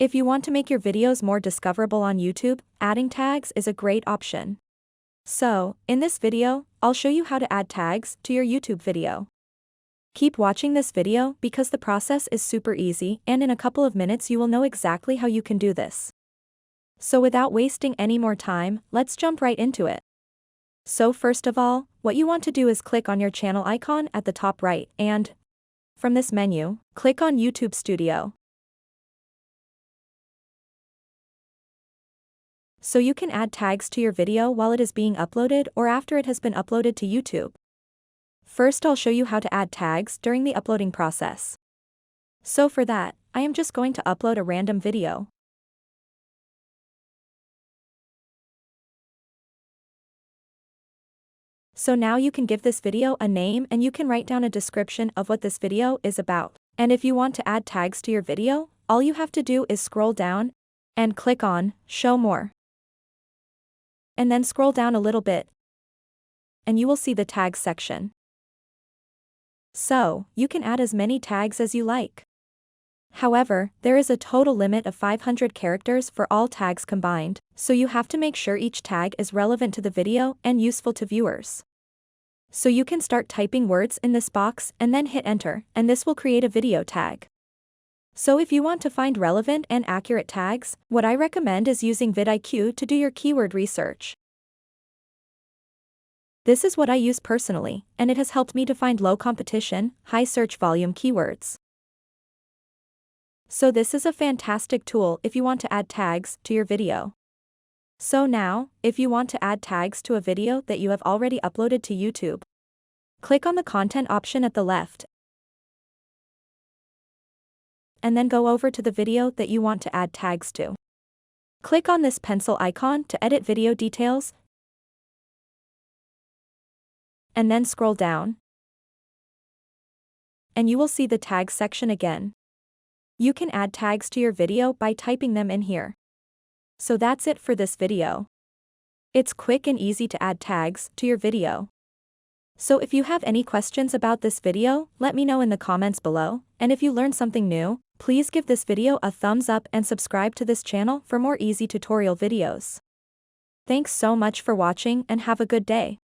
If you want to make your videos more discoverable on YouTube, adding tags is a great option. So, in this video, I'll show you how to add tags to your YouTube video. Keep watching this video because the process is super easy, and in a couple of minutes you will know exactly how you can do this. So without wasting any more time, let's jump right into it. So first of all, what you want to do is click on your channel icon at the top right and, from this menu, click on YouTube Studio. So you can add tags to your video while it is being uploaded or after it has been uploaded to YouTube. First I'll show you how to add tags during the uploading process. So for that, I am just going to upload a random video. So now you can give this video a name and you can write down a description of what this video is about. And if you want to add tags to your video, all you have to do is scroll down and click on Show More. And then scroll down a little bit, and you will see the tags section. So, you can add as many tags as you like. However, there is a total limit of 500 characters for all tags combined, so you have to make sure each tag is relevant to the video and useful to viewers. So you can start typing words in this box and then hit enter, and this will create a video tag. So if you want to find relevant and accurate tags, what I recommend is using vidIQ to do your keyword research. This is what I use personally, and it has helped me to find low competition, high search volume keywords. So this is a fantastic tool if you want to add tags to your video. So now, if you want to add tags to a video that you have already uploaded to YouTube, click on the content option at the left, and then go over to the video that you want to add tags to. Click on this pencil icon to edit video details, and then scroll down, and you will see the tags section again. You can add tags to your video by typing them in here. So that's it for this video. It's quick and easy to add tags to your video. So if you have any questions about this video, let me know in the comments below, and if you learned something new, please give this video a thumbs up and subscribe to this channel for more easy tutorial videos. Thanks so much for watching and have a good day.